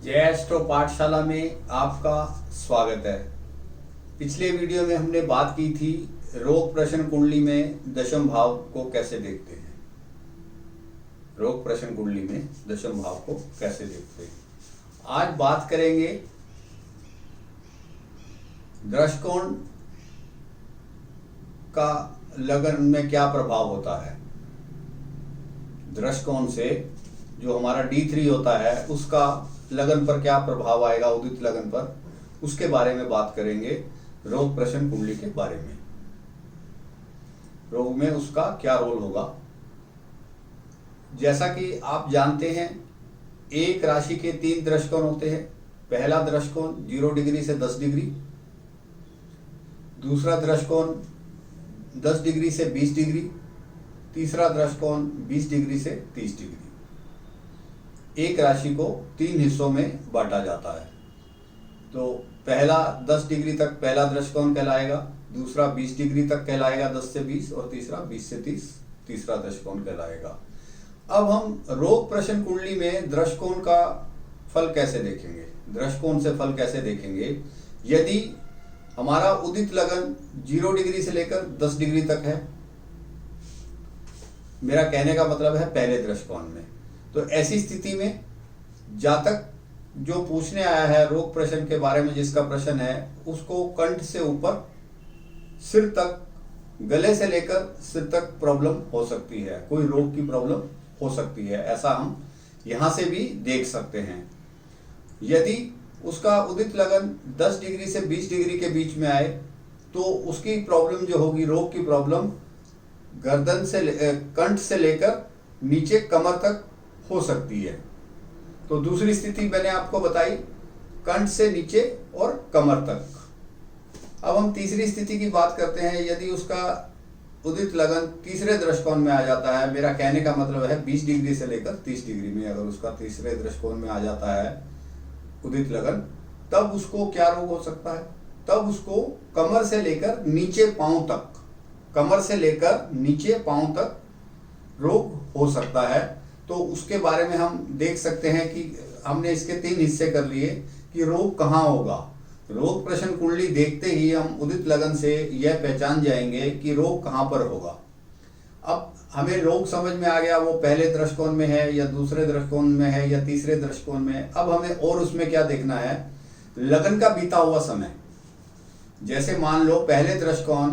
जय एस्ट्रो पाठशाला में आपका स्वागत है। पिछले वीडियो में हमने बात की थी रोग प्रश्न कुंडली में दशम भाव को कैसे देखते हैं। रोग प्रश्न कुंडली में दशम भाव को कैसे देखते हैं। आज बात करेंगे दृष्टिकोण का लगन में क्या प्रभाव होता है। दृष्टिकोण से जो हमारा D3 होता है उसका लगन पर क्या प्रभाव आएगा, उदित लगन पर, उसके बारे में बात करेंगे। रोग प्रश्न कुंडली के बारे में, रोग में उसका क्या रोल होगा। जैसा कि आप जानते हैं, एक राशि के 3 दृष्टिकोण होते हैं। पहला दृष्टिकोण 0 डिग्री से 10 डिग्री, दूसरा दृष्टिकोण 10 डिग्री से 20 डिग्री, तीसरा दृष्टिकोण 20 डिग्री से 30 डिग्री। एक राशि को 3 हिस्सों में बांटा जाता है। तो पहला 10 डिग्री तक पहला दृष्टिकोण कहलाएगा, दूसरा 20 डिग्री तक कहलाएगा 10 से 20, और तीसरा 20 से 30 तीसरा दृष्टिकोण कहलाएगा। अब हम रोग प्रश्न कुंडली में दृष्टिकोण का फल कैसे देखेंगे, दृष्टिकोण से फल कैसे देखेंगे। यदि हमारा उदित लगन 0 डिग्री से लेकर 10 डिग्री तक है, मेरा कहने का मतलब है पहले दृष्टिकोण में, तो ऐसी स्थिति में जातक जो पूछने आया है रोग प्रश्न के बारे में, जिसका प्रश्न है, उसको कंठ से ऊपर सिर तक, गले से लेकर सिर तक प्रॉब्लम हो सकती है, कोई रोग की प्रॉब्लम हो सकती है। ऐसा हम यहां से भी देख सकते हैं। यदि उसका उदित लगन 10 डिग्री से 20 डिग्री के बीच में आए तो उसकी प्रॉब्लम जो होगी, रोग की प्रॉब्लम, गर्दन से कंठ से लेकर नीचे कमर तक हो सकती है। तो दूसरी स्थिति मैंने आपको बताई, कंठ से नीचे और कमर तक। अब हम तीसरी स्थिति की बात करते हैं। यदि उसका उदित लगन तीसरे दृष्टिकोण में आ जाता है, मेरा कहने का मतलब है 20 डिग्री से लेकर 30 डिग्री में, अगर उसका तीसरे दृष्टिकोण में आ जाता है उदित लगन, तब उसको क्या रोग हो सकता है। तब उसको कमर से लेकर नीचे पांव तक, कमर से लेकर नीचे पांव तक रोग हो सकता है। तो उसके बारे में हम देख सकते हैं कि हमने इसके 3 हिस्से कर लिए कि रोग कहाँ होगा। रोग प्रश्न कुंडली देखते ही हम उदित लगन से यह पहचान जाएंगे कि रोग कहाँ पर होगा। अब हमें रोग समझ में आ गया, वो पहले दृष्टिकोण में है या दूसरे दृष्टिकोण में है या तीसरे दृष्टिकोण में। अब हमें और उसमें क्या देखना है, लगन का बीता हुआ समय। जैसे मान लो पहले दृष्टिकोण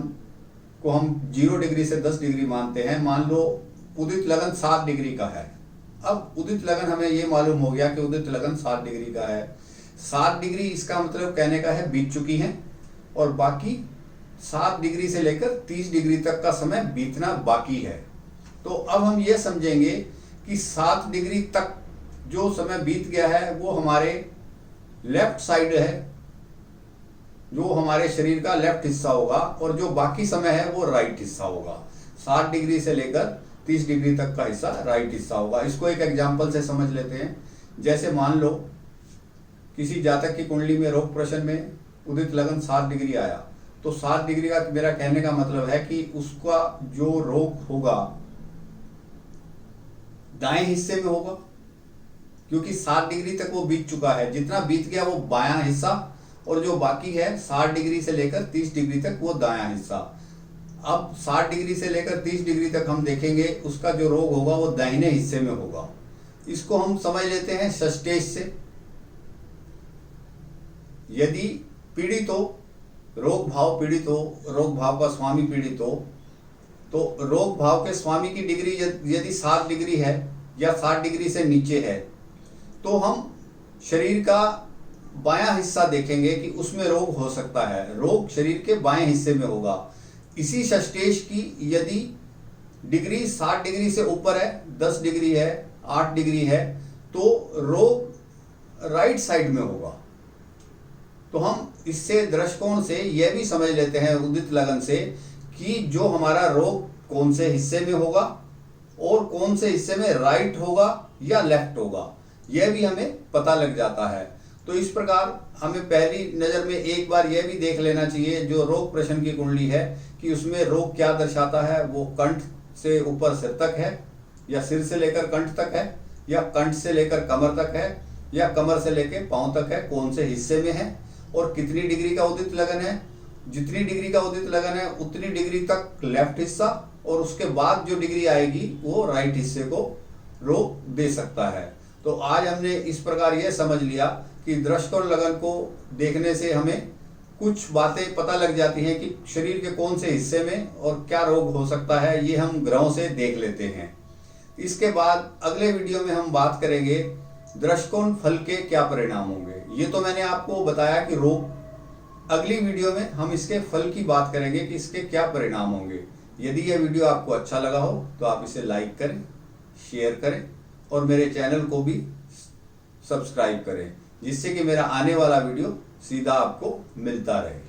को हम 0 डिग्री से 10 डिग्री मानते हैं, मान लो उदित लगन 7 डिग्री का है। अब उदित लगन हमें ये मालूम हो गया कि उदित लगन 7 डिग्री का है। 7 डिग्री इसका मतलब कहने का है बीत चुकी है, और बाकी 7 डिग्री से लेकर 30 डिग्री तक का समय बीतना बाकी है। तो अब हम ये समझेंगे कि 7 डिग्री तक जो समय बीत गया है वो हमारे लेफ्ट साइड है, जो हमारे शरीर का लेफ्ट हिस्सा होगा, और जो बाकी समय है वो राइट हिस्सा होगा। 7 डिग्री से लेकर 30 डिग्री तक का हिस्सा राइट हिस्सा होगा। इसको एक एग्जाम्पल से समझ लेते हैं। जैसे मान लो किसी जातक की कुंडली में रोग प्रश्न में उदित लगन 7 डिग्री आया, तो 7 डिग्री का मेरा कहने का मतलब है कि उसका जो रोग होगा दाएं हिस्से में होगा, क्योंकि 7 डिग्री तक वो बीत चुका है। जितना बीत गया वो बायां हिस्सा, और जो बाकी है 7 डिग्री से लेकर 30 डिग्री तक वो दायां हिस्सा। अब 7 डिग्री से लेकर 30 डिग्री तक हम देखेंगे उसका जो रोग होगा वो दाहिने हिस्से में होगा। इसको हम समझ लेते हैं षष्ठेश से। यदि पीड़ित हो, रोग भाव पीड़ित हो, रोग भाव का स्वामी पीड़ित हो, तो रोग भाव के स्वामी की डिग्री यदि 7 डिग्री है या 7 डिग्री से नीचे है, तो हम शरीर का बायां हिस्सा देखेंगे कि उसमें रोग हो सकता है। रोग शरीर के बाएं हिस्से में होगा। इसी षष्ठेश की यदि डिग्री 7 डिग्री से ऊपर है, 10 डिग्री है, 8 डिग्री है, तो रोग राइट साइड में होगा। तो हम इससे दृष्टिकोण से यह भी समझ लेते हैं उदित लगन से कि जो हमारा रोग कौन से हिस्से में होगा और कौन से हिस्से में राइट होगा या लेफ्ट होगा, यह भी हमें पता लग जाता है। तो इस प्रकार हमें पहली नज़र में एक बार यह भी देख लेना चाहिए जो रोग प्रश्न की कुंडली है कि उसमें रोग क्या दर्शाता है। वो कंठ से ऊपर सिर तक है, या सिर से लेकर कंठ तक है, या कंठ से लेकर कमर तक है, या कमर से लेके पांव तक है, कौन से हिस्से में है और कितनी डिग्री का उदित लगन है। जितनी डिग्री का उदित लगन है उतनी डिग्री तक लेफ्ट हिस्सा, और उसके बाद जो डिग्री आएगी वो राइट हिस्से को रोक दे सकता है। तो आज हमने इस प्रकार यह समझ लिया कि दृष्टिकोण लगन को देखने से हमें कुछ बातें पता लग जाती हैं कि शरीर के कौन से हिस्से में और क्या रोग हो सकता है, ये हम ग्रहों से देख लेते हैं। इसके बाद अगले वीडियो में हम बात करेंगे दृष्टिकोण फल के क्या परिणाम होंगे। ये तो मैंने आपको बताया कि रोग, अगली वीडियो में हम इसके फल की बात करेंगे कि इसके क्या परिणाम होंगे। यदि यह वीडियो आपको अच्छा लगा हो तो आप इसे लाइक करें, शेयर करें और मेरे चैनल को भी सब्सक्राइब करें, जिससे कि मेरा आने वाला वीडियो सीधा आपको मिलता रहे।